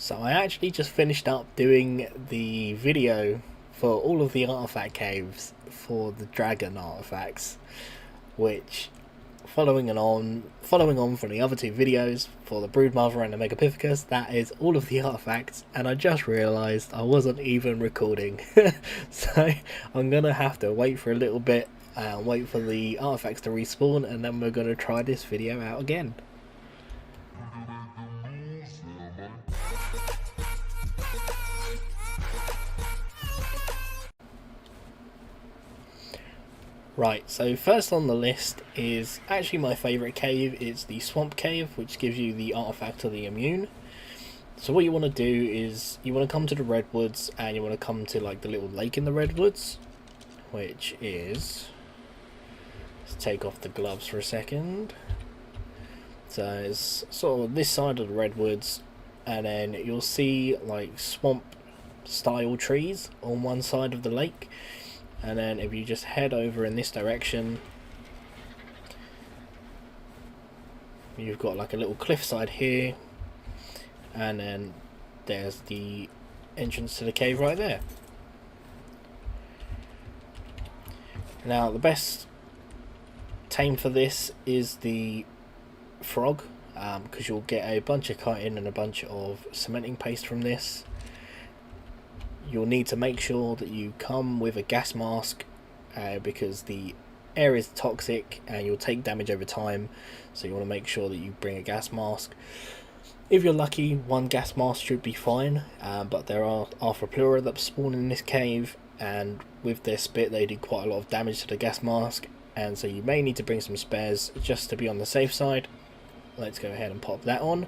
So I actually just finished up doing the video for all of the artifact caves for the dragon artifacts, which following on from the other two videos for the Broodmother and the Megapithecus, that is all of the artifacts, and I just realised I wasn't even recording. So I'm gonna have to wait for a little bit and wait for the artifacts to respawn, and then we're gonna try this video out again. Right, so first on the list is actually my favourite cave. It's the Swamp Cave, which gives you the artifact of the immune. So what you want to do is you want to come to the redwoods, and you want to come to like the little lake in the redwoods, which is, let's take off the gloves for a second. So it's sort of this side of the redwoods, and then you'll see like swamp style trees on one side of the lake. And then if you just head over in this direction, you've got like a little cliffside here, and then there's the entrance to the cave right there. Now the best tame for this is the frog, because you'll get a bunch of chitin and a bunch of cementing paste from this. You'll need to make sure that you come with a gas mask, because the air is toxic and you'll take damage over time, so you want to make sure that you bring a gas mask. If you're lucky, one gas mask should be fine, but there are Arthropleura that spawn in this cave, and with their spit they do quite a lot of damage to the gas mask, and so you may need to bring some spares just to be on the safe side. Let's go ahead and pop that on.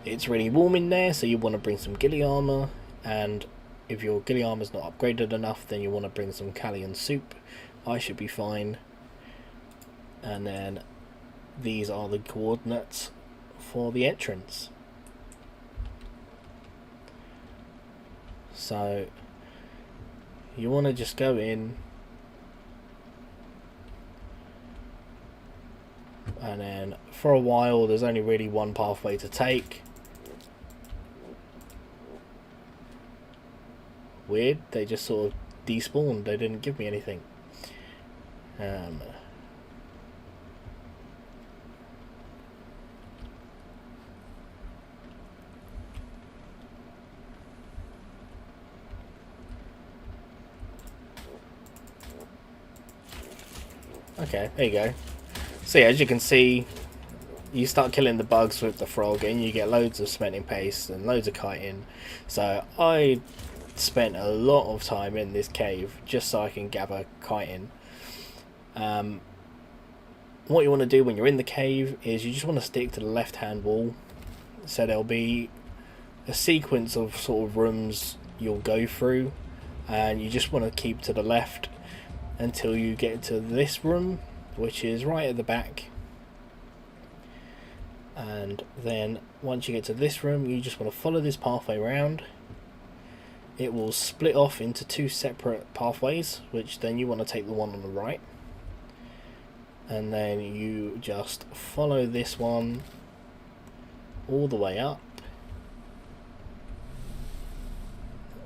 It's really warm in there, so you want to bring some ghillie armor, and if your ghillie armor is not upgraded enough, then you want to bring some Callian soup. I should be fine. And then these are the coordinates for the entrance. So you want to just go in, and then for a while there's only really one pathway to take. Weird, they just sort of despawned, they didn't give me anything. Okay, there you go. So yeah, as you can see, you start killing the bugs with the frog and you get loads of cementing paste and loads of chitin. So I spent a lot of time in this cave just so I can gather chitin. What you want to do when you're in the cave is you just want to stick to the left hand wall. So there'll be a sequence of sort of rooms you'll go through, and you just want to keep to the left until you get to this room, which is right at the back. And then once you get to this room, you just want to follow this pathway around. It will split off into two separate pathways, which then you want to take the one on the right, and then you just follow this one all the way up,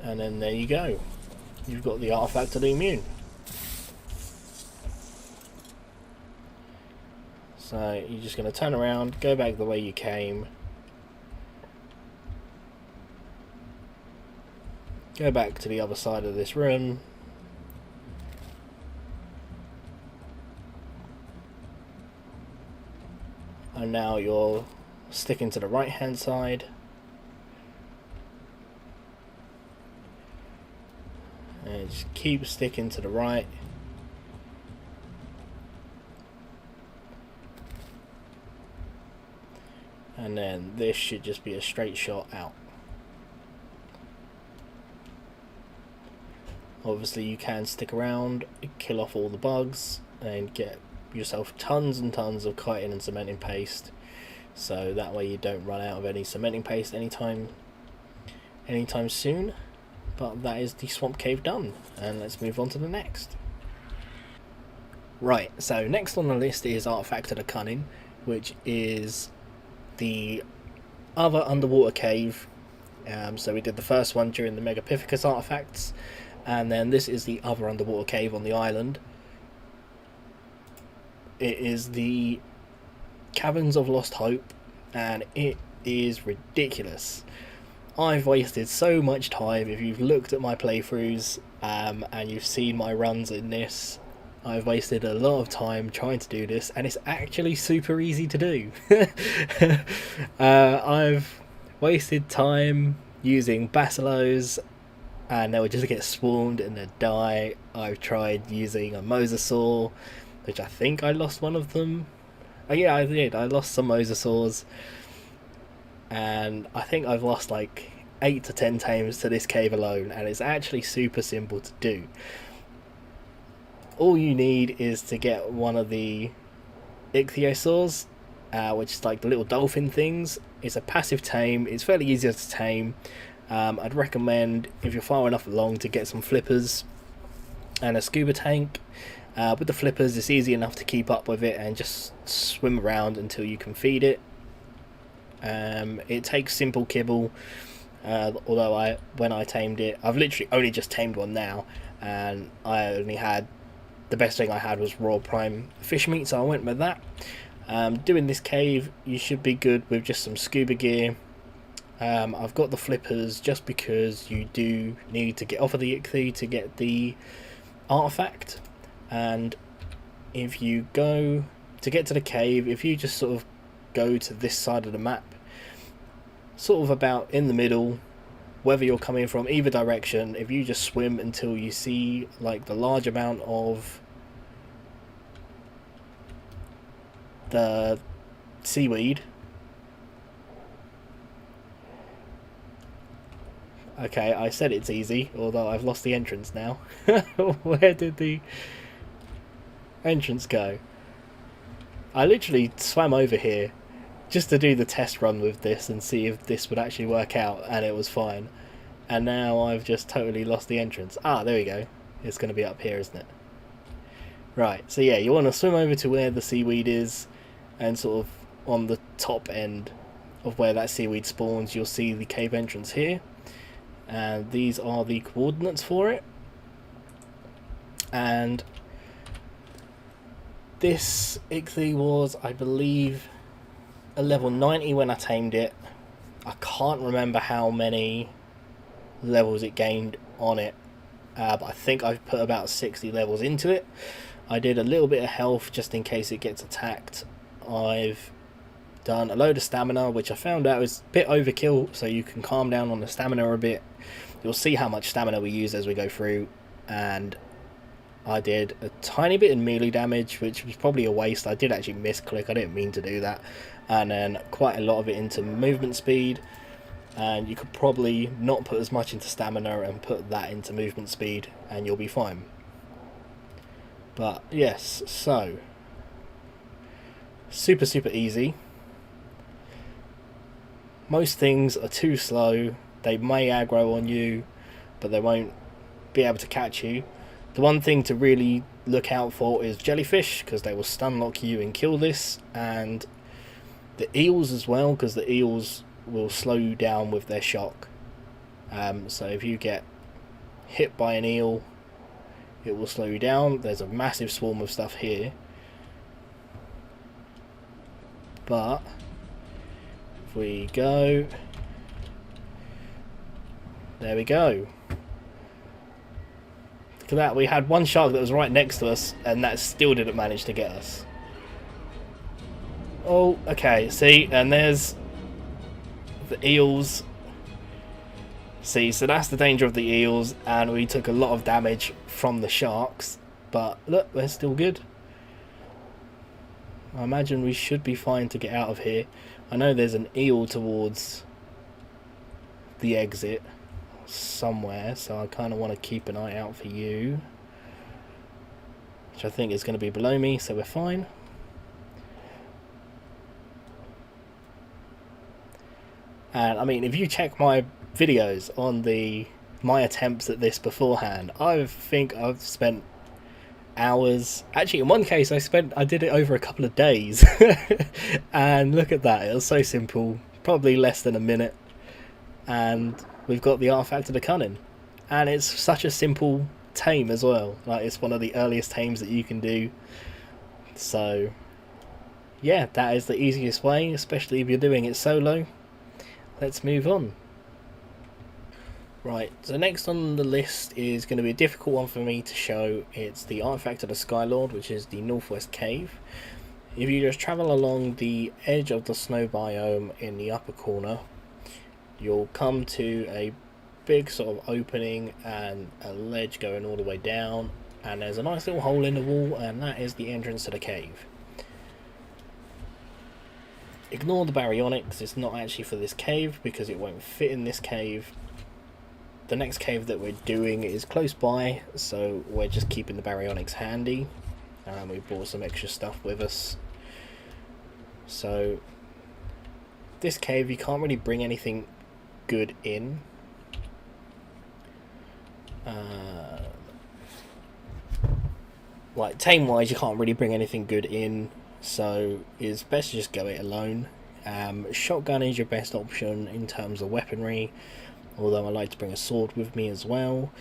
and then there you go, you've got the artifact of the immune. So you're just going to turn around, go back the way you came, go back to the other side of this room, and now you're sticking to the right hand side, and just keep sticking to the right. And then this should just be a straight shot out. Obviously you can stick around, kill off all the bugs, and get yourself tons and tons of chitin and cementing paste, so that way you don't run out of any cementing paste anytime soon. But that is the swamp cave done, and let's move on to the next. Right, so next on the list is Artifact of the Cunning, which is the other underwater cave So we did the first one during the Megapithecus artifacts, and then this is the other underwater cave on the island. It is the Caverns of Lost Hope, and it is ridiculous. I've wasted so much time. If you've looked at my playthroughs and you've seen my runs in this, I've wasted a lot of time trying to do this, and it's actually super easy to do. I've wasted time using basilos and they would just get spawned and they'd die. I've tried using a mosasaur, which I think I lost one of them. Oh yeah, I did. I lost some mosasaurs, and I think I've lost like 8 to 10 times to this cave alone, and it's actually super simple to do. All you need is to get one of the ichthyosaurs, which is like the little dolphin things. It's a passive tame. It's fairly easy to tame. I'd recommend, if you're far enough along, to get some flippers and a scuba tank. With the flippers, it's easy enough to keep up with it and just swim around until you can feed it. It takes simple kibble, although when I tamed it, I've literally only just tamed one now, and I only had, the best thing I had was raw prime fish meat, so I went with that. Doing this cave, you should be good with just some scuba gear. I've got the flippers just because you do need to get off of the ichthy to get the artifact, and if you go to get to the cave, if you just sort of go to this side of the map, sort of about in the middle, whether you're coming from either direction, if you just swim until you see like the large amount of the seaweed. Okay, I said it's easy, although I've lost the entrance now. Where did the entrance go? I literally swam over here just to do the test run with this and see if this would actually work out, and it was fine. And now I've just totally lost the entrance. Ah, there we go. It's going to be up here, isn't it? Right, so yeah, you want to swim over to where the seaweed is, and sort of on the top end of where that seaweed spawns, you'll see the cave entrance here. And these are the coordinates for it. And this ichthy was, I believe, a level 90 when I tamed it. I can't remember how many levels it gained on it, but I think I've put about 60 levels into it. I did a little bit of health just in case it gets attacked. I've done a load of stamina, which I found out is a bit overkill, so you can calm down on the stamina a bit. You'll see how much stamina we use as we go through, and I did a tiny bit in melee damage, which was probably a waste. I did actually misclick, I didn't mean to do that. And then quite a lot of it into movement speed, and you could probably not put as much into stamina and put that into movement speed, and you'll be fine. But yes, so super easy. Most things are too slow. They may aggro on you, but they won't be able to catch you. The one thing to really look out for is jellyfish, because they will stun lock you and kill this, and the eels as well, because the eels will slow you down with their shock. So if you get hit by an eel, it will slow you down. There's a massive swarm of stuff here, but if we go, there we go. Look at that, we had one shark that was right next to us, and that still didn't manage to get us. Oh, okay, see, and there's the eels. See, so that's the danger of the eels, and we took a lot of damage from the sharks, but look, we're still good. I imagine we should be fine to get out of here. I know there's an eel towards the exit somewhere, so I kind of want to keep an eye out for you, which I think is going to be below me, so we're fine. And I mean, if you check my videos on my attempts at this beforehand, I think I've spent hours. Actually, in one case I did it over a couple of days. And look at that, it was so simple, probably less than a minute, and we've got the artifact of the cunning, and it's such a simple tame as well. Like, it's one of the earliest tames that you can do. So yeah, that is the easiest way, especially if you're doing it solo. Let's move on. Right, so next on the list is going to be a difficult one for me to show. It's the artifact of the skylord, which is the northwest cave. If you just travel along the edge of the snow biome in the upper corner, you'll come to a big sort of opening and a ledge going all the way down, and there's a nice little hole in the wall, and that is the entrance to the cave. Ignore the baryonyx, it's not actually for this cave because it won't fit in this cave. The next cave that we're doing is close by, so we're just keeping the baryonyx handy. We brought some extra stuff with us. So this cave, you can't really bring anything good in. Like, tame wise, you can't really bring anything good in, so it's best to just go it alone. Shotgun is your best option in terms of weaponry, although I like to bring a sword with me as well.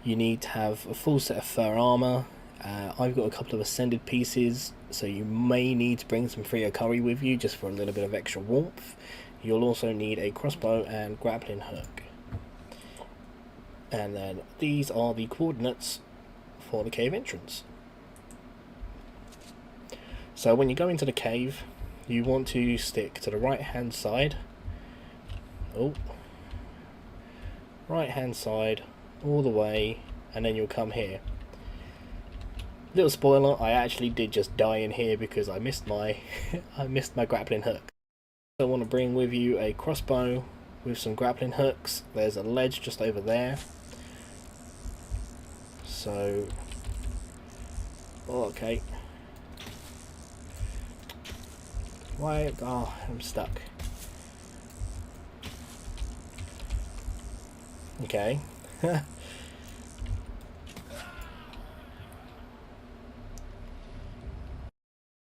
You need to have a full set of fur armour. I've got a couple of ascended pieces, so you may need to bring some Frio curry with you just for a little bit of extra warmth. You'll also need a crossbow and grappling hook. And then these are the coordinates for the cave entrance. So when you go into the cave, you want to stick to the right hand side. Right hand side all the way, and then you'll come here. Little spoiler, I actually did just die in here because I missed my I missed my grappling hook. So I want to bring with you a crossbow with some grappling hooks. There's a ledge just over there. So okay. Why? Oh, I'm stuck. Okay.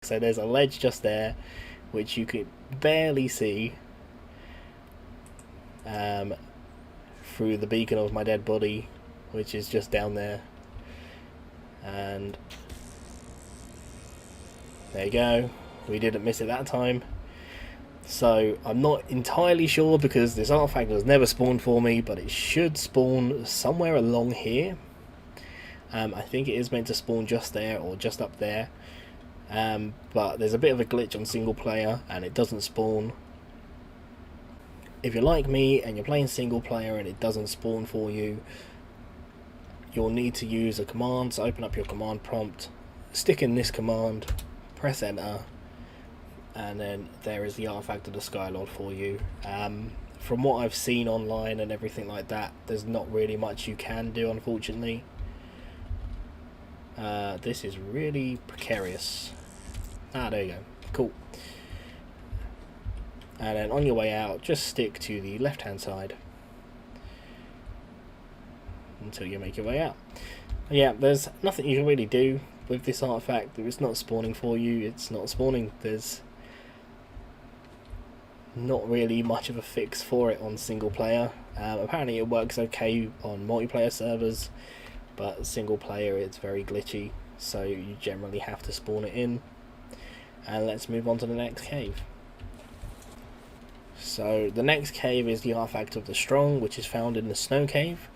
So there's a ledge just there, which you could barely see through the beacon of my dead body, which is just down there. And there you go. We didn't miss it that time. So I'm not entirely sure because this artifact has never spawned for me, but it should spawn somewhere along here. I think it is meant to spawn just there or just up there. But there's a bit of a glitch on single player and it doesn't spawn. If you're like me and you're playing single player and it doesn't spawn for you, you'll need to use a command. So open up your command prompt, stick in this command, press enter, and then there is the artifact of the skylord for you. From what I've seen online and everything like that, there's not really much you can do, unfortunately. This is really precarious. There you go. Cool. And then on your way out, just stick to the left hand side until you make your way out. Yeah, there's nothing you can really do with this artifact. It's not spawning for you, it's not spawning. There's not really much of a fix for it on single player. Apparently it works okay on multiplayer servers, but single player it's very glitchy, so you generally have to spawn it in. And let's move on to the next cave. So the next cave is the artifact of the strong, which is found in the snow cave.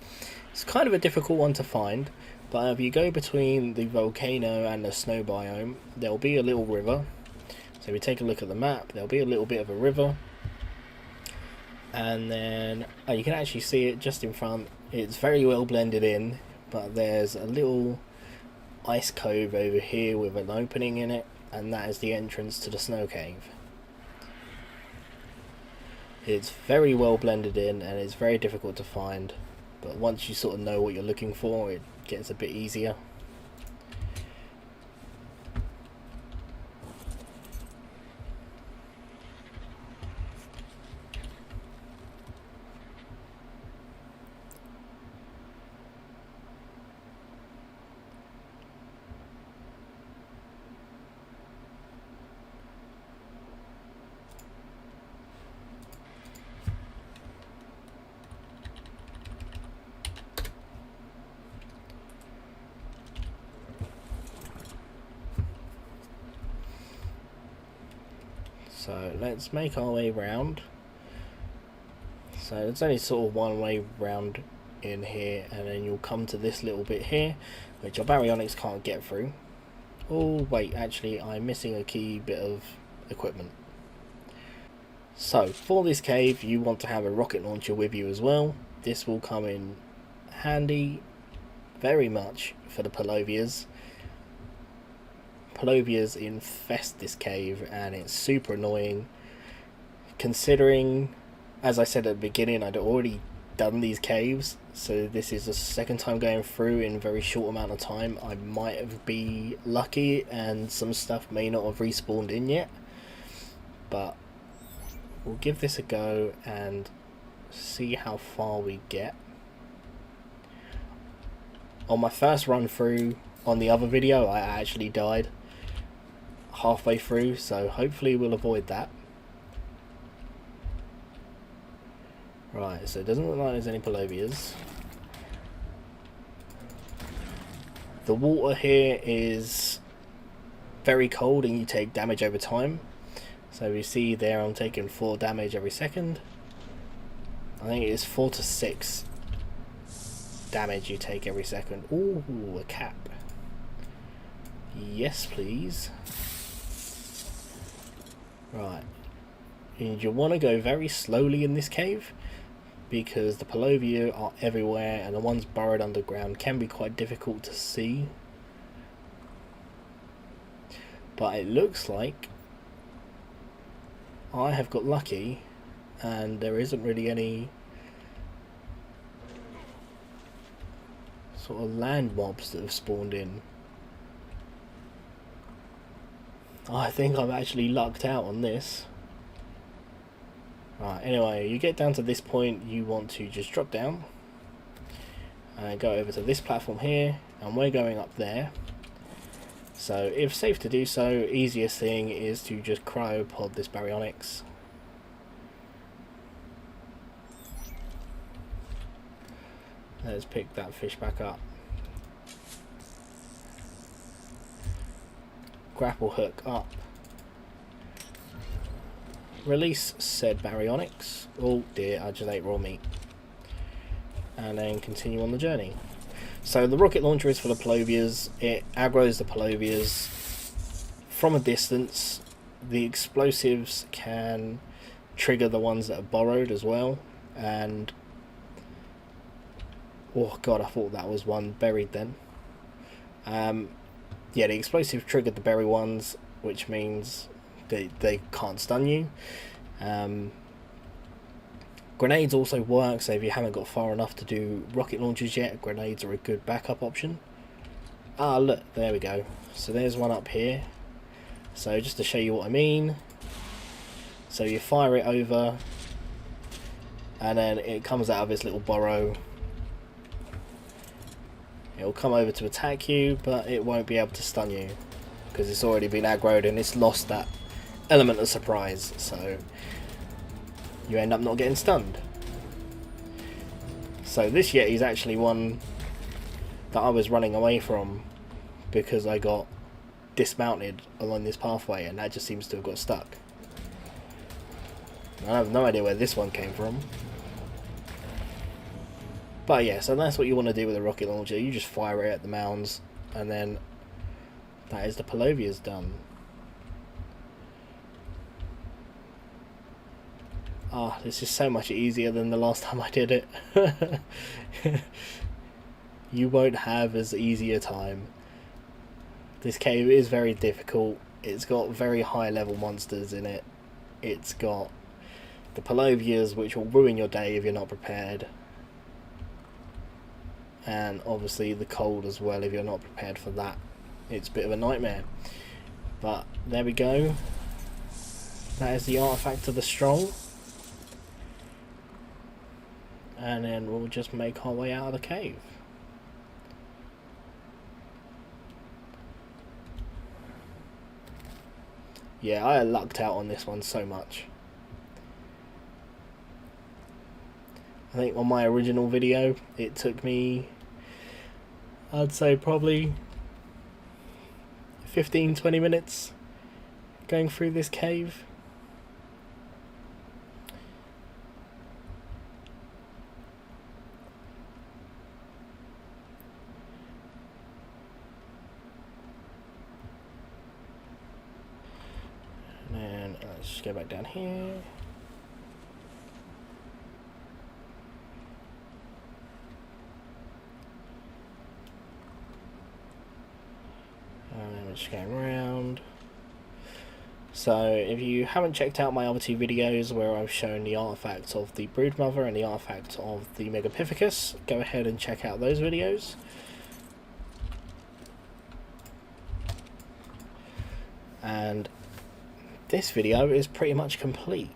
It's kind of a difficult one to find, but if you go between the volcano and the snow biome, there'll be a little river. So if you take a look at the map, there'll be a little bit of a river, and then you can actually see it just in front. It's very well blended in, but there's a little ice cove over here with an opening in it, and that is the entrance to the snow cave. It's very well blended in and it's very difficult to find, but once you sort of know what you're looking for, it gets a bit easier. So let's make our way round. So it's only sort of one way round in here, and then you'll come to this little bit here, which our baryonyx can't get through. Oh wait, actually I'm missing a key bit of equipment. So for this cave you want to have a rocket launcher with you as well. This will come in handy very much for the Palovias. Palovias infest this cave and it's super annoying, considering, as I said at the beginning, I'd already done these caves, so this is the second time going through in a very short amount of time. I might have been lucky and some stuff may not have respawned in yet, but we'll give this a go and see how far we get. On my first run through on the other video I actually died halfway through, so hopefully we'll avoid that. Right, so it doesn't look like there's any Palovias. The water here is very cold and you take damage over time. So you see there I'm taking 4 damage every second. I think it is 4 to 6 damage you take every second. Ooh, a cap. Yes, please. Right. And you want to go very slowly in this cave, because the Palovia are everywhere and the ones burrowed underground can be quite difficult to see. But it looks like I have got lucky and there isn't really any sort of land mobs that have spawned in. I think I've actually lucked out on this. Right, anyway, you get down to this point, you want to just drop down and go over to this platform here, and we're going up there. So if safe to do so, easiest thing is to just cryopod this baryonyx. Let's pick that fish back up. Grapple hook up. Release said baryonyx. Oh dear, I just ate raw meat. And then continue on the journey. So the rocket launcher is for the Palovias. It aggroes the Palovias from a distance. The explosives can trigger the ones that are borrowed as well. And oh god, I thought that was one buried then. Yeah, the explosives triggered the berry ones, which means they can't stun you. Grenades also work, so if you haven't got far enough to do rocket launchers yet, grenades are a good backup option. Ah, look, there we go. So there's one up here. So just to show you what I mean, so you fire it over and then it comes out of this little burrow. It'll come over to attack you, but it won't be able to stun you because it's already been aggroed and it's lost that element of surprise, so you end up not getting stunned. So this Yeti is actually one that I was running away from because I got dismounted along this pathway and that just seems to have got stuck. I have no idea where this one came from. But yeah, so that's what you want to do with a rocket launcher. You just fire it at the mounds and then that is the Palovias done. Ah, this is so much easier than the last time I did it. You won't have as easy a time. This cave is very difficult. It's got very high level monsters in it. It's got the Palovias, which will ruin your day if you're not prepared. And obviously the cold as well if you're not prepared for that. It's a bit of a nightmare. But there we go. That is the artifact of the strong. And then we'll just make our way out of the cave. Yeah, I lucked out on this one so much. I think on my original video it took me, I'd say probably 15-20 minutes going through this cave. just go back down here. And we're just going around. So if you haven't checked out my other two videos where I've shown the artifacts of the Broodmother and the artifact of the Megapithecus, go ahead and check out those videos. And this video is pretty much complete.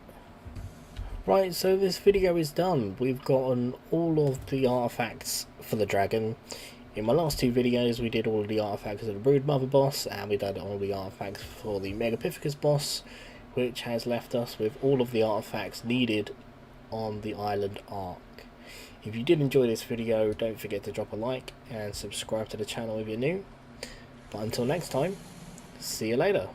Right, so this video is done. We've gotten all of the artifacts for the dragon. In my last two videos we did all of the artifacts of the Broodmother boss, and we did all the artifacts for the Megapithecus boss, which has left us with all of the artifacts needed on the island ARK. If you did enjoy this video, don't forget to drop a like and subscribe to the channel if you're new. But until next time, see you later.